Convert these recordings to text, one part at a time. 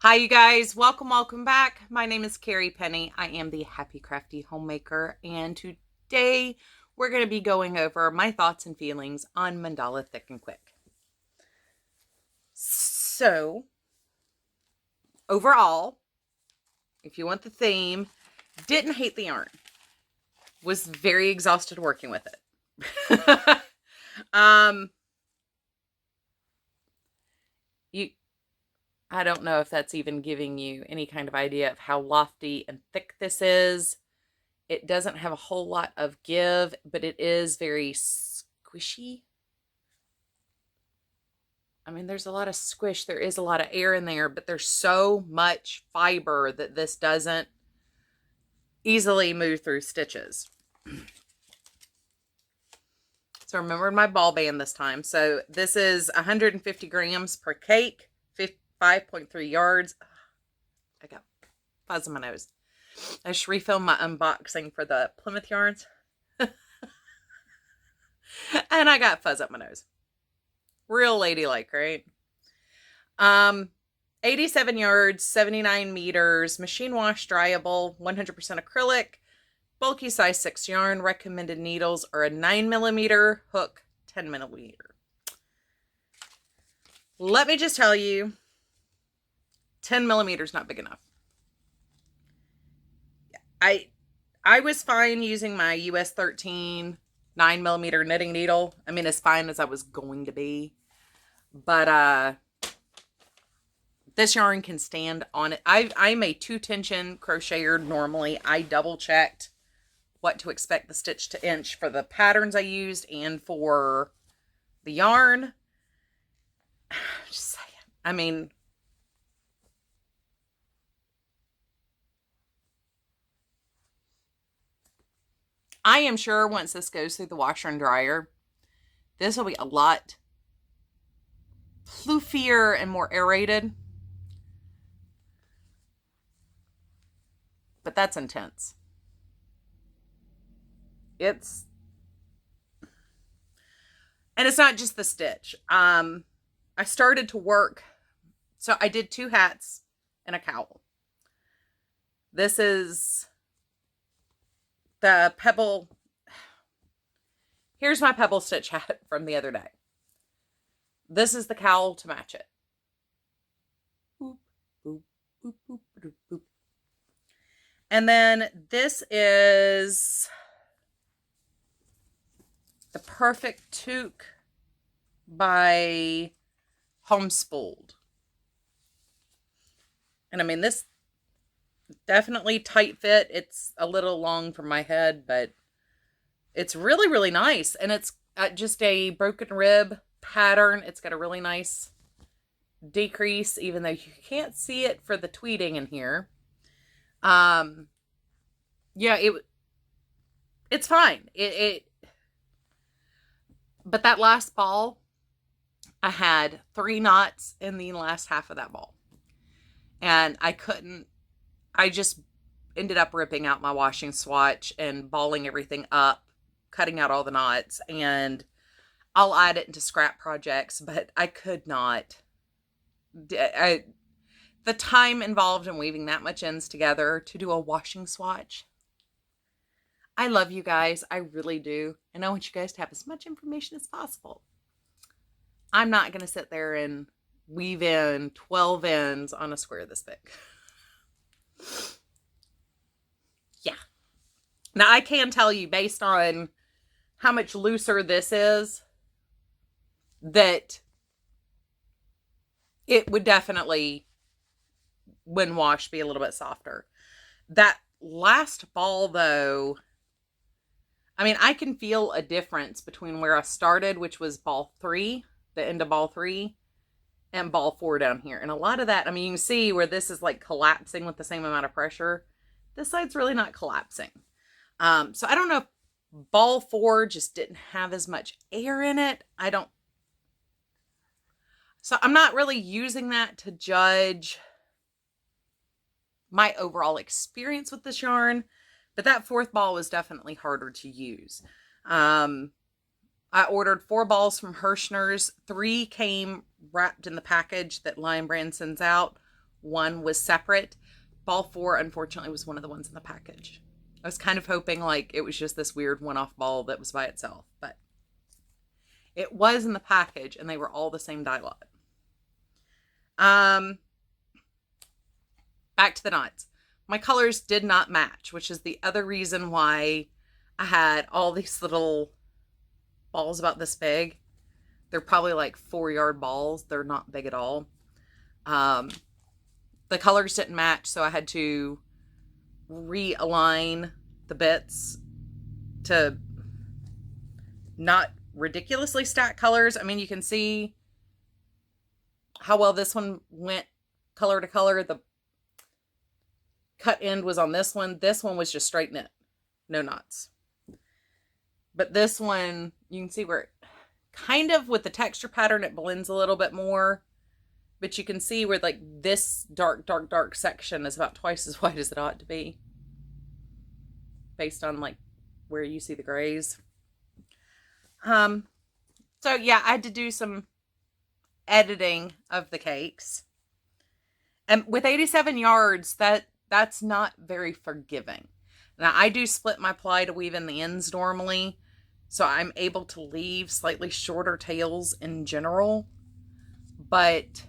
Hi, you guys. Welcome back. My name is Carrie Penny. I am the Happy Crafty Homemaker, and today we're going to be going over my thoughts and feelings on Mandala Thick and Quick. So, overall, if you want the theme, didn't hate the yarn. Was very exhausted working with it. you I don't know if that's even giving you any kind of idea of how lofty and thick this is. It doesn't have a whole lot of give, but it is very squishy. I mean, there's a lot of squish. There is a lot of air in there, but there's so much fiber that this doesn't easily move through stitches. So remember my ball band this time. So this is 150 grams per cake, 5.3 yards. I got fuzz in my nose. I just refilmed my unboxing for the Plymouth yarns. And I got fuzz up my nose. Real ladylike, right? 87 yards, 79 meters, machine wash dryable, 100% acrylic, bulky size 6 yarn. Recommended needles are a 9mm, hook 10mm. Let me just tell you, 10mm is not big enough. I was fine using my US 13 9mm knitting needle. I mean, as fine as I was going to be. But this yarn can stand on it. I'm a 2-tension crocheter normally. I double checked what to expect the stitch to inch for the patterns I used and for the yarn. Just saying. I mean, I am sure once this goes through the washer and dryer, this will be a lot floofier and more aerated. But that's intense. And it's not just the stitch. I started to work. So I did 2 hats and a cowl. This is the pebble. Here's my pebble stitch hat from the other day. This is the cowl to match it. Boop, boop, boop, boop, boop, boop. And then this is the Perfect Toque by Homespooled. And I mean, this definitely tight fit. It's a little long for my head, but it's really, really nice. And it's just a broken rib pattern. It's got a really nice decrease, even though you can't see it for the tweeting in here. Yeah, it's fine. But that last ball, I had 3 knots in the last half of that ball. And I just ended up ripping out my washing swatch and balling everything up, cutting out all the knots, and I'll add it into scrap projects, but I could not. The time involved in weaving that much ends together to do a washing swatch. I love you guys. I really do. And I want you guys to have as much information as possible. I'm not going to sit there and weave in 12 ends on a square this big. Yeah. Now, I can tell you, based on how much looser this is, that it would definitely, when washed, be a little bit softer. That last ball, though, I mean, I can feel a difference between where I started, which was ball 3, the end of ball 3, and ball 4 down here. And a lot of that, I mean, you can see where this is like collapsing with the same amount of pressure. This side's really not collapsing. So I don't know if ball 4 just didn't have as much air in it. So I'm not really using that to judge my overall experience with this yarn, but that 4th ball was definitely harder to use. I ordered 4 balls from Hirschner's. 3 came wrapped in the package that Lion Brand sends out. 1 was separate. Ball 4, unfortunately, was one of the ones in the package. I was kind of hoping like it was just this weird one-off ball that was by itself, but it was in the package, and they were all the same dye lot. Back to the knots. My colors did not match, which is the other reason why I had all these little balls about this big. They're probably like 4-yard balls. They're not big at all. The colors didn't match, so I had to realign the bits to not ridiculously stack colors. I mean, you can see how well this one went color to color. The cut end was on this one. This one was just straight knit, no knots. But this one, you can see where kind of with the texture pattern, it blends a little bit more. But you can see where like this dark, dark, dark section is about twice as white as it ought to be. Based on like where you see the grays. So yeah, I had to do some editing of the cakes. And with 87 yards, that's not very forgiving. Now I do split my ply to weave in the ends normally, so I'm able to leave slightly shorter tails in general. But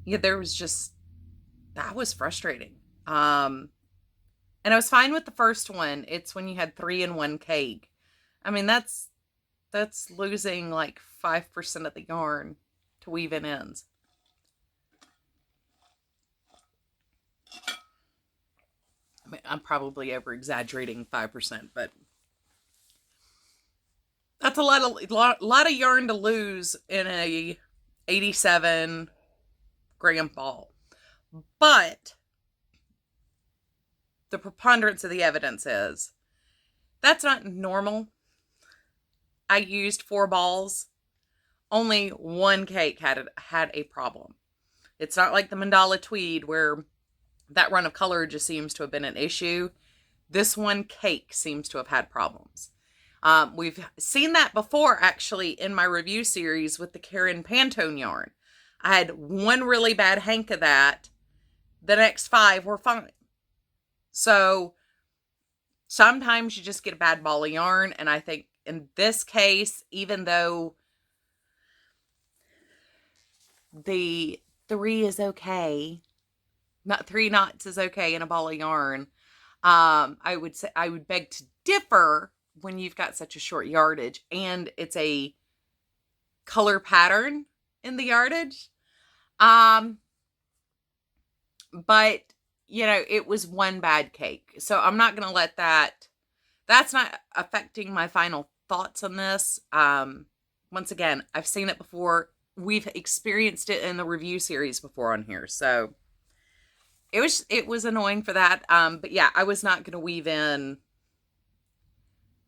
yeah, that was frustrating. And I was fine with the first one. It's when you had 3 in 1 cake. I mean, that's losing like 5% of the yarn to weave in ends. I mean, I'm probably over exaggerating 5%, but that's a lot of yarn to lose in a 87 gram ball. But the preponderance of the evidence is that's not normal. I used 4 balls. Only 1 cake had a problem. It's not like the Mandala tweed where that run of color just seems to have been an issue. This one cake seems to have had problems. We've seen that before, actually, in my review series with the Carrie Pantone yarn. I had 1 really bad hank of that. The next 5 were fine. So sometimes you just get a bad ball of yarn. And I think in this case, even though the 3 is okay, not 3 knots is okay in a ball of yarn, I would beg to differ when you've got such a short yardage and it's a color pattern in the yardage. But you know, it was 1 bad cake. So I'm not going to let that's not affecting my final thoughts on this. Once again, I've seen it before. We've experienced it in the review series before on here. So it was annoying for that. But yeah, I was not going to weave in.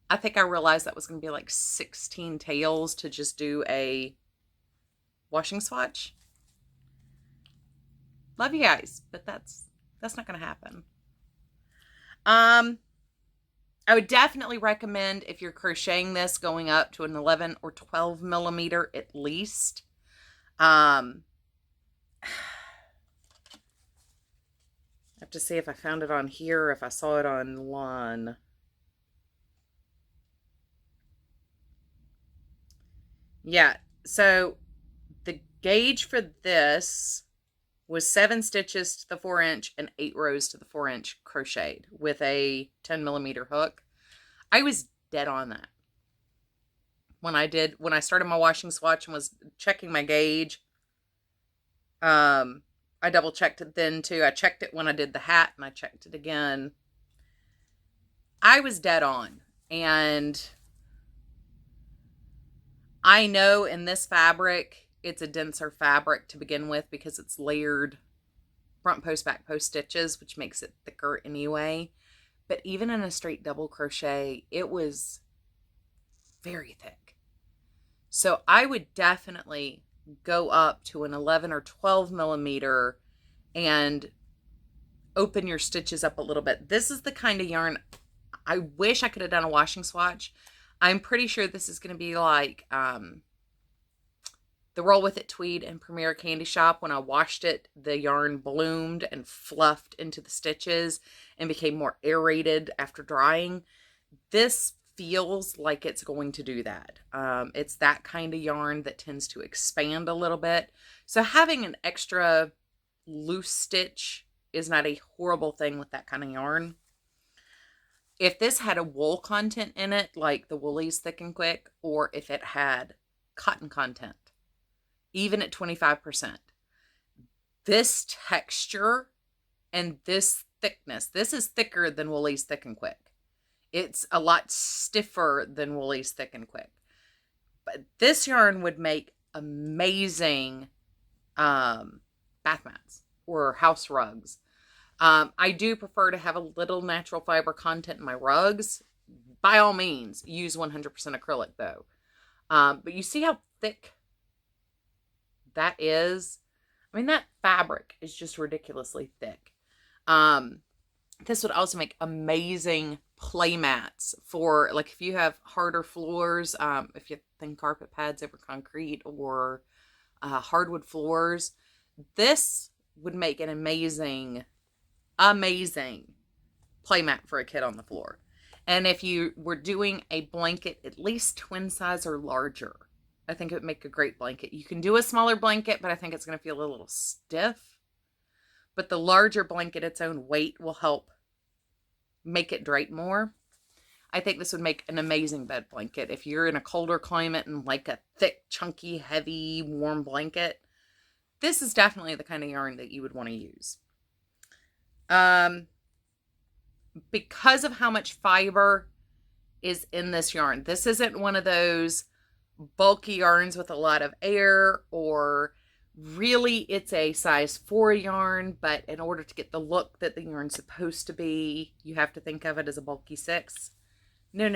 I think I realized that was going to be like 16 tails to just do a washing swatch. Love you guys, but that's not going to happen. I would definitely recommend, if you're crocheting this, going up to an 11 or 12 millimeter at least. I have to see if I found it on here or if I saw it online. Yeah, so the gauge for this was 7 stitches to the 4-inch and 8 rows to the 4-inch crocheted with a 10 millimeter hook. I was dead on that. When I started my washing swatch and was checking my gauge, I double checked it then too. I checked it when I did the hat and I checked it again. I was dead on. And I know in this fabric, it's a denser fabric to begin with because it's layered front post, back post stitches, which makes it thicker anyway. But even in a straight double crochet, it was very thick. So I would definitely go up to an 11 or 12 millimeter and open your stitches up a little bit. This is the kind of yarn I wish I could have done a washing swatch. I'm pretty sure this is going to be like The Roll With It tweed in Premier Candy Shop, when I washed it, the yarn bloomed and fluffed into the stitches and became more aerated after drying. This feels like it's going to do that. It's that kind of yarn that tends to expand a little bit. So having an extra loose stitch is not a horrible thing with that kind of yarn. If this had a wool content in it, like the Woolies Thick and Quick, or if it had cotton content, even at 25%, this texture and this thickness, this is thicker than Woolies Thick and Quick. It's a lot stiffer than Woolies Thick and Quick. But this yarn would make amazing bath mats or house rugs. I do prefer to have a little natural fiber content in my rugs. By all means, use 100% acrylic though. But you see how thick that is? I mean, that fabric is just ridiculously thick. This would also make amazing play mats for, like, if you have harder floors, if you have thin carpet pads over concrete, or hardwood floors. This would make an amazing play mat for a kid on the floor. And if you were doing a blanket at least twin size or larger, I think it would make a great blanket. You can do a smaller blanket, but I think it's going to feel a little stiff. But the larger blanket, its own weight, will help make it drape more. I think this would make an amazing bed blanket. If you're in a colder climate and like a thick, chunky, heavy, warm blanket, this is definitely the kind of yarn that you would want to use. Because of how much fiber is in this yarn, this isn't one of those bulky yarns with a lot of air, or really it's a size 4 yarn, but in order to get the look that the yarn's supposed to be, you have to think of it as a bulky 6. No.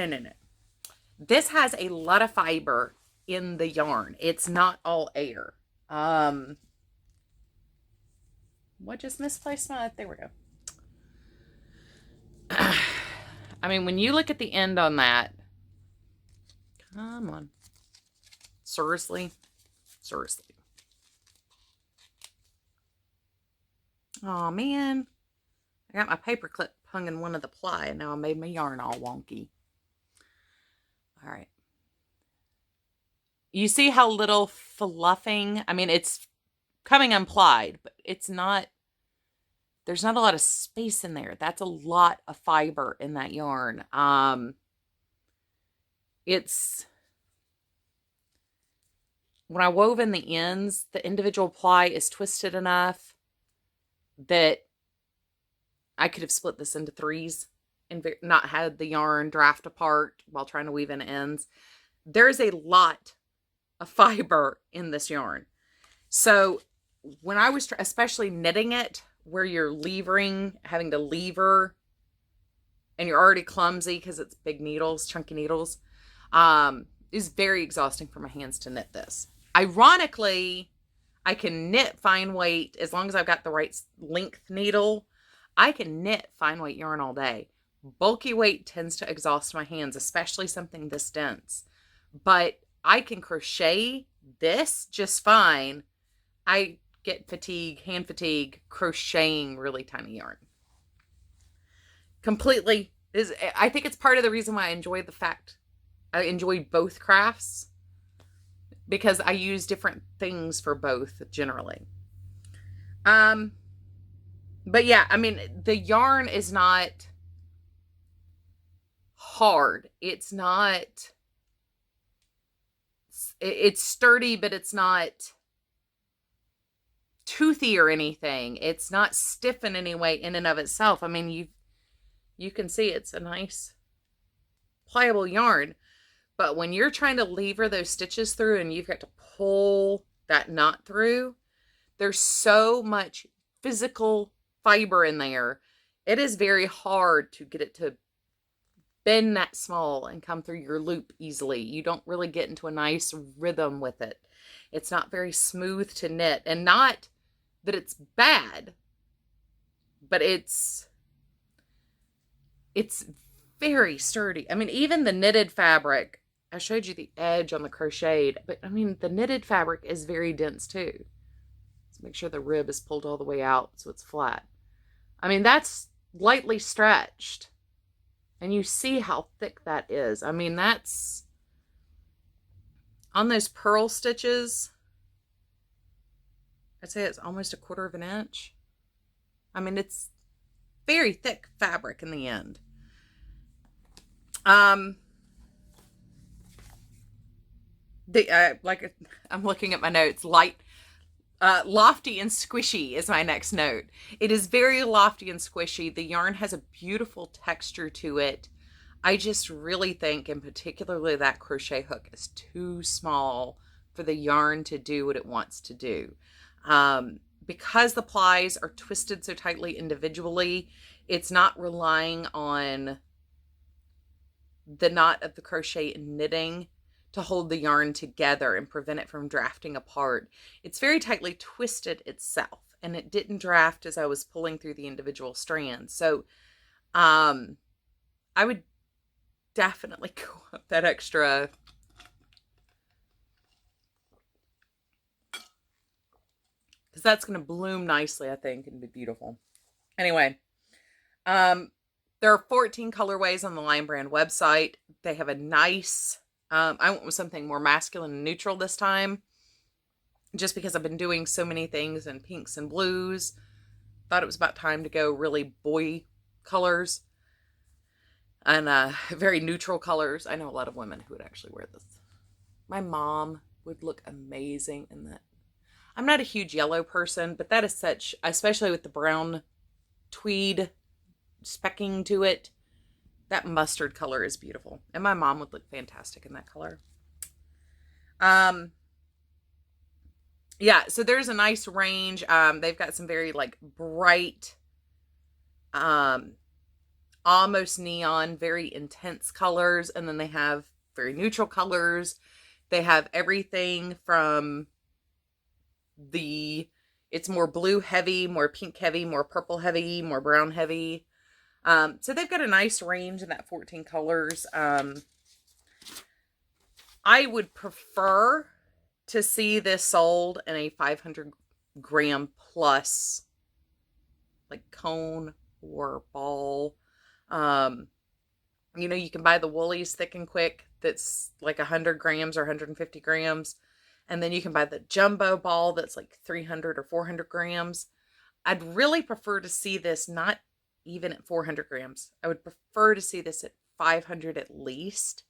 This has a lot of fiber in the yarn. It's not all air. What just misplaced my, there we go. I mean, when you look at the end on that, come on. Seriously. Oh man, I got my paper clip hung in one of the ply, and now I made my yarn all wonky. All right. You see how little fluffing? I mean, it's coming unplied, but it's not, there's not a lot of space in there. That's a lot of fiber in that yarn. It's, when I wove in the ends, the individual ply is twisted enough that I could have split this into 3s and not had the yarn draft apart while trying to weave in ends. There's a lot of fiber in this yarn. So when I was especially knitting it, where you're levering, having to lever, and you're already clumsy because it's big needles, chunky needles, is very exhausting for my hands to knit this. Ironically, I can knit fine weight as long as I've got the right length needle. I can knit fine weight yarn all day. Bulky weight tends to exhaust my hands, especially something this dense. But I can crochet this just fine. I get fatigue, hand fatigue, crocheting really tiny yarn. Completely. I think it's part of the reason why I enjoy the fact I enjoy both crafts, because I use different things for both generally. But yeah, I mean, the yarn is not hard. It's not, it's sturdy, but it's not toothy or anything. It's not stiff in any way in and of itself. I mean, you can see it's a nice pliable yarn, but when you're trying to lever those stitches through and you've got to pull that knot through, there's so much physical fiber in there. It is very hard to get it to bend that small and come through your loop easily. You don't really get into a nice rhythm with it. It's not very smooth to knit, and not that it's bad, but it's very sturdy. I mean, even the knitted fabric I showed you the edge on the crocheted, but I mean, the knitted fabric is very dense too. Let's make sure the rib is pulled all the way out so it's flat. I mean, that's lightly stretched. And you see how thick that is. I mean, that's on those purl stitches. I'd say it's almost 1/4 of an inch. I mean, it's very thick fabric in the end. Like I'm looking at my notes. Lofty and squishy is my next note. It is very lofty and squishy. The yarn has a beautiful texture to it. I just really think, and particularly that crochet hook, is too small for the yarn to do what it wants to do. Because the plies are twisted so tightly individually, it's not relying on the knot of the crochet and knitting to hold the yarn together and prevent it from drafting apart. It's very tightly twisted itself, and it didn't draft as I was pulling through the individual strands. So I would definitely go up that extra because that's going to bloom nicely, I think, and be beautiful. Anyway, there are 14 colorways on the Lion Brand website. They have a nice, I went with something more masculine and neutral this time, just because I've been doing so many things in pinks and blues. Thought it was about time to go really boy colors and very neutral colors. I know a lot of women who would actually wear this. My mom would look amazing in that. I'm not a huge yellow person, but that is such, especially with the brown tweed specking to it, that mustard color is beautiful. And my mom would look fantastic in that color. Yeah, so there's a nice range. They've got some very like bright, almost neon, very intense colors. And then they have very neutral colors. They have everything from it's more blue heavy, more pink heavy, more purple heavy, more brown heavy. So they've got a nice range in that 14 colors. I would prefer to see this sold in a 500 gram plus like cone or ball. You know, you can buy the Woolies Thick and Quick that's like 100 grams or 150 grams. And then you can buy the jumbo ball that's like 300 or 400 grams. I'd really prefer to see this not even at 400 grams. I would prefer to see this at 500 at least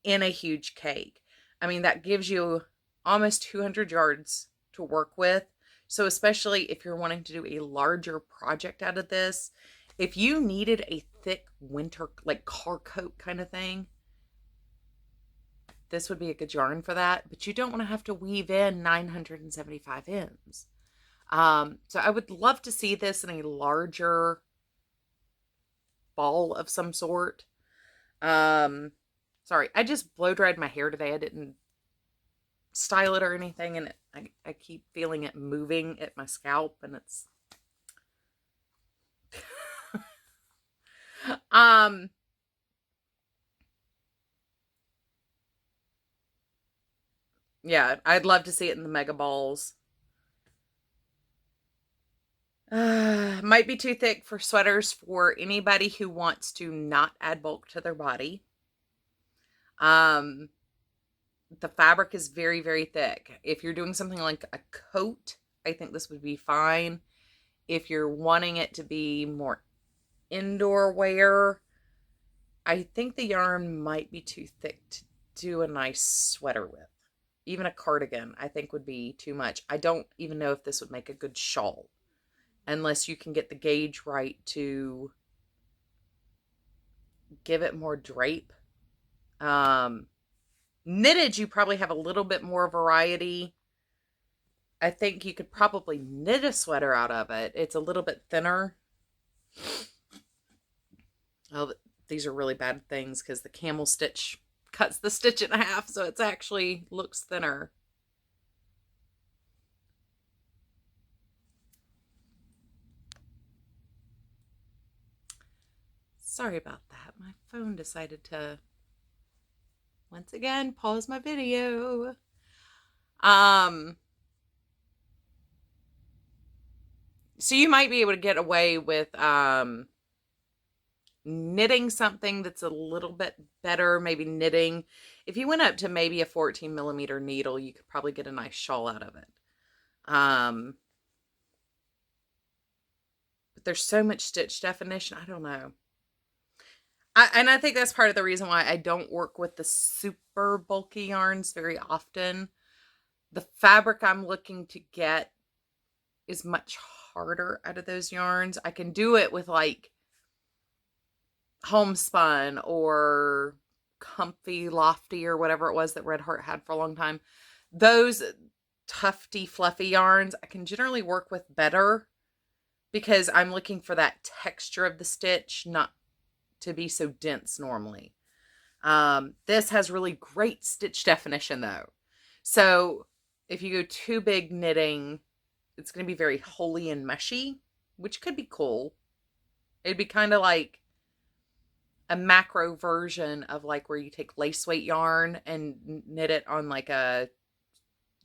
in a huge cake. I mean, that gives you almost 200 yards to work with. So especially if you're wanting to do a larger project out of this, if you needed a thick winter, like car coat kind of thing, this would be a good yarn for that, but you don't want to have to weave in 975 ends. So I would love to see this in a larger ball of some sort. Sorry, I just blow dried my hair today. I didn't style it or anything, and I keep feeling it moving at my scalp, and it's yeah, I'd love to see it in the mega balls. Might be too thick for sweaters for anybody who wants to not add bulk to their body. The fabric is very, very thick. If you're doing something like a coat, I think this would be fine. If you're wanting it to be more indoor wear, I think the yarn might be too thick to do a nice sweater with. Even a cardigan, I think, would be too much. I don't even know if this would make a good shawl, unless you can get the gauge right to give it more drape. Knitted, you probably have a little bit more variety. I think you could probably knit a sweater out of it. It's a little bit thinner. Oh, these are really bad things because the camel stitch cuts the stitch in half, so it's actually looks thinner. Sorry about that. My phone decided to Once again, pause my video. So you might be able to get away with knitting something that's a little bit better, maybe knitting. If you went up to maybe a 14 millimeter needle, you could probably get a nice shawl out of it. But there's so much stitch definition. I don't know. And I think that's part of the reason why I don't work with the super bulky yarns very often. The fabric I'm looking to get is much harder out of those yarns. I can do it with like homespun or comfy lofty or whatever it was that Red Heart had for a long time. Those tufty fluffy yarns I can generally work with better because I'm looking for that texture of the stitch, not to be so dense normally. This has really great stitch definition though. So if you go too big knitting, it's going to be very holey and mushy, which could be cool. It'd be kind of like a macro version of like where you take lace weight yarn and knit it on like a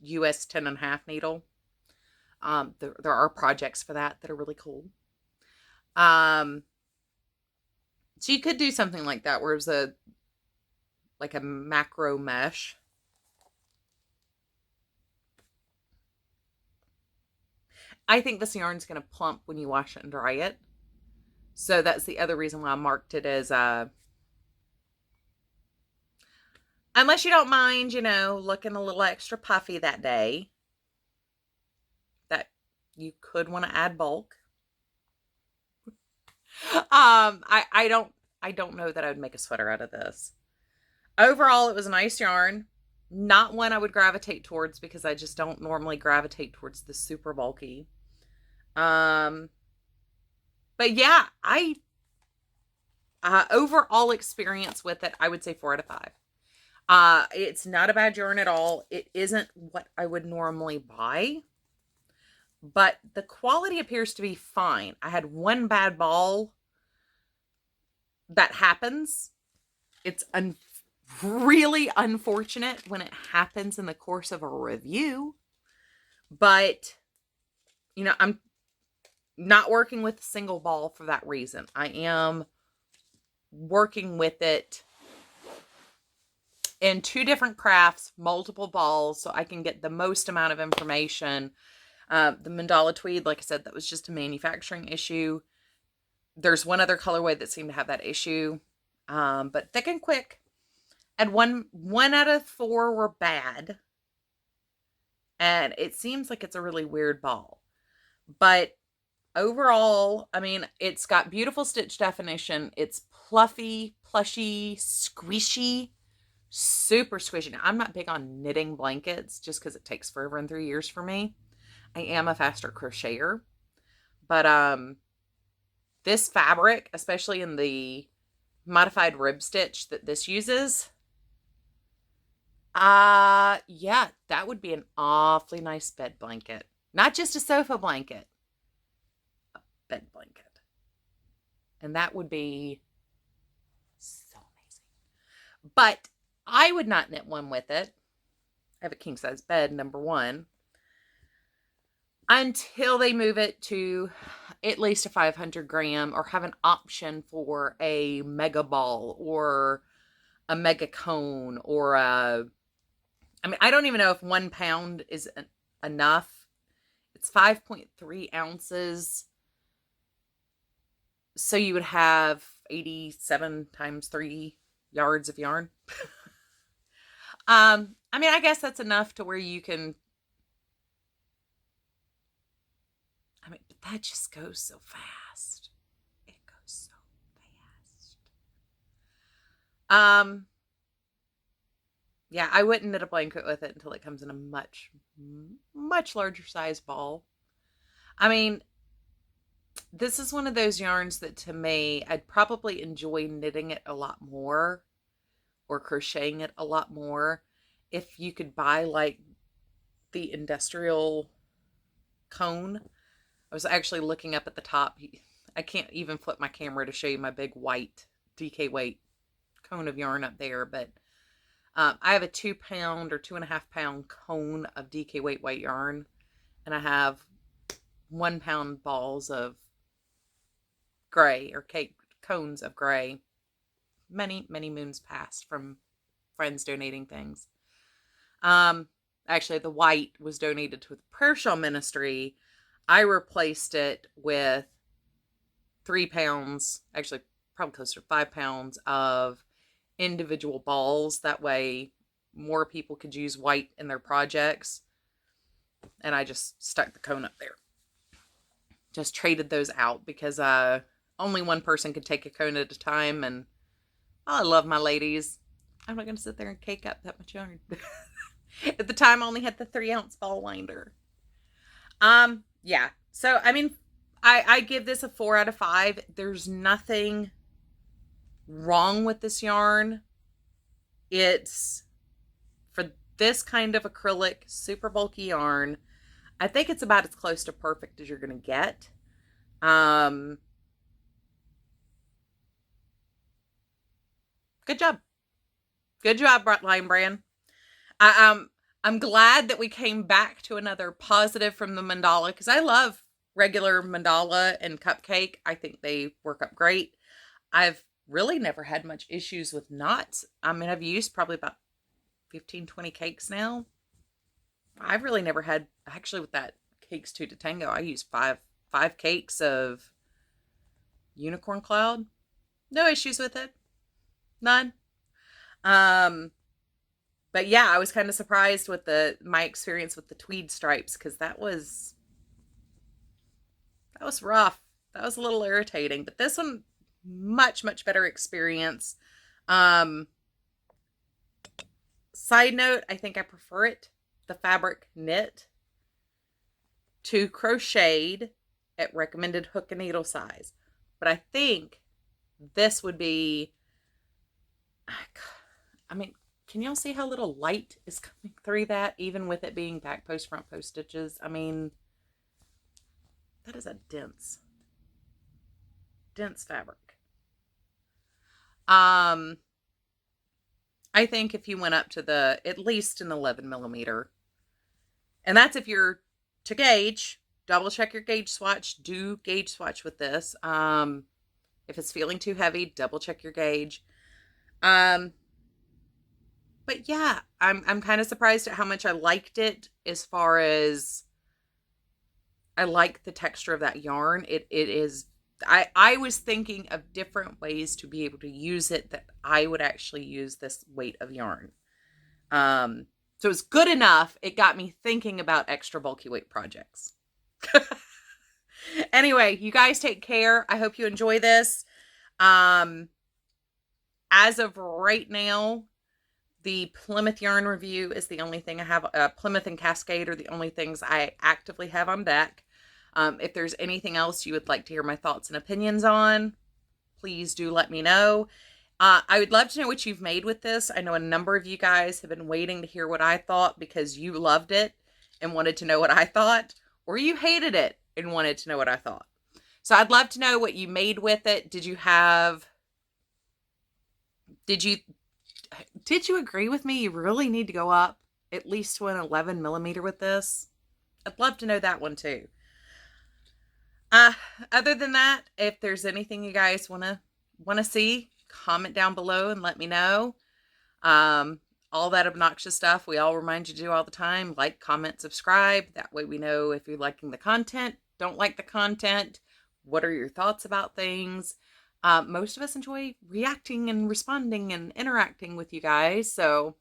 US 10.5 needle. There are projects for that are really cool. So you could do something like that where it was like a macro mesh. I think this yarn's going to plump when you wash it and dry it. So that's the other reason why I marked it as unless you don't mind, you know, looking a little extra puffy that day, that you could want to add bulk. I don't know that I would make a sweater out of this. Overall, it was a nice yarn. Not one I would gravitate towards because I just don't normally gravitate towards the super bulky. But yeah, overall experience with it, I would say 4 out of 5. It's not a bad yarn at all. It isn't what I would normally buy, but the quality appears to be fine. I had one bad ball. That happens. It's really unfortunate when it happens in the course of a review, but you know, I'm not working with a single ball for that reason. I am working with it in 2 different crafts, multiple balls, so I can get the most amount of information. The Mandala tweed, like I said, that was just a manufacturing issue. There's one other colorway that seemed to have that issue, but Thick and Quick. And one out of 4 were bad. And it seems like it's a really weird ball. But overall, I mean, it's got beautiful stitch definition. It's fluffy, plushy, squishy, super squishy. Now, I'm not big on knitting blankets just because it takes forever and 3 years for me. I am a faster crocheter. But this fabric, especially in the modified rib stitch that this uses, yeah, that would be an awfully nice bed blanket. Not just a sofa blanket, a bed blanket. And that would be so amazing. But I would not knit one with it. I have a king size bed, number one, until they move it to at least a 500 gram or have an option for a mega ball or a mega cone or I mean, I don't even know if 1 pound is enough. It's 5.3 ounces. So you would have 87 times 3 yards of yarn. I mean, I guess that's enough to where you can, I mean, but that just goes so fast. It goes so fast. Yeah, I wouldn't knit a blanket with it until it comes in a much, much larger size ball. I mean, this is one of those yarns that to me, I'd probably enjoy knitting it a lot more or crocheting it a lot more if you could buy like the industrial cone. I was actually looking up at the top. I can't even flip my camera to show you my big white DK weight cone of yarn up there, but I have a 2-pound or 2.5-pound cone of DK weight white yarn, and I have 1-pound balls of gray, or cake cones of gray. Many, many moons passed from friends donating things. Actually, the white was donated to the Prayer Shawl Ministry. I replaced it with 3 pounds, actually probably closer to 5 pounds of individual balls. That way more people could use white in their projects. And I just stuck the cone up there. Just traded those out because only one person could take a cone at a time. And I love my ladies. I'm not going to sit there and cake up that much yarn. At the time, I only had the 3-ounce ball winder. Yeah. So, I mean, I give this a 4 out of 5. There's nothing wrong with this yarn. It's, for this kind of acrylic, super bulky yarn, I think it's about as close to perfect as you're going to get. Good job. Good job, Line Brand. I'm glad that we came back to another positive from the Mandala, because I love regular Mandala and cupcake. I think they work up great. I've really never had much issues with knots. I mean, I've used probably about 15, 20 cakes now. I've really never had, actually with that Cakes 2 to Tango, I used five cakes of Unicorn Cloud. No issues with it. None. But yeah, I was kind of surprised with my experience with the tweed stripes, because that was rough. That was a little irritating. But this one, much, much better experience. Side note, I think I prefer it, the fabric knit, to crocheted at recommended hook and needle size. But I think this would be, I mean, can y'all see how little light is coming through that, even with it being back post, front post stitches? I mean, that is a dense fabric. I think if you went up to at least an 11 millimeter, and that's if you're to gauge, double check your gauge swatch, do gauge swatch with this. If it's feeling too heavy, double check your gauge. But yeah, I'm kind of surprised at how much I liked it, as far as I like the texture of that yarn. It is, I was thinking of different ways to be able to use it that I would actually use this weight of yarn. So it's good enough. It got me thinking about extra bulky weight projects. Anyway, you guys take care. I hope you enjoy this. As of right now, the Plymouth yarn review is the only thing I have. Plymouth and Cascade are the only things I actively have on deck. If there's anything else you would like to hear my thoughts and opinions on, please do let me know. I would love to know what you've made with this. I know a number of you guys have been waiting to hear what I thought, because you loved it and wanted to know what I thought, or you hated it and wanted to know what I thought. So I'd love to know what you made with it. Did you agree with me? You really need to go up at least to an 11 millimeter with this. I'd love to know that one too. Other than that, if there's anything you guys want to see, comment down below and let me know. All that obnoxious stuff we all remind you to do all the time. Like, comment, subscribe. That way we know if you're liking the content, don't like the content. What are your thoughts about things? Most of us enjoy reacting and responding and interacting with you guys. So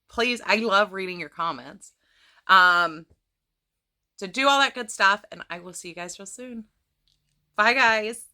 please, I love reading your comments. So do all that good stuff, and I will see you guys real soon. Bye, guys.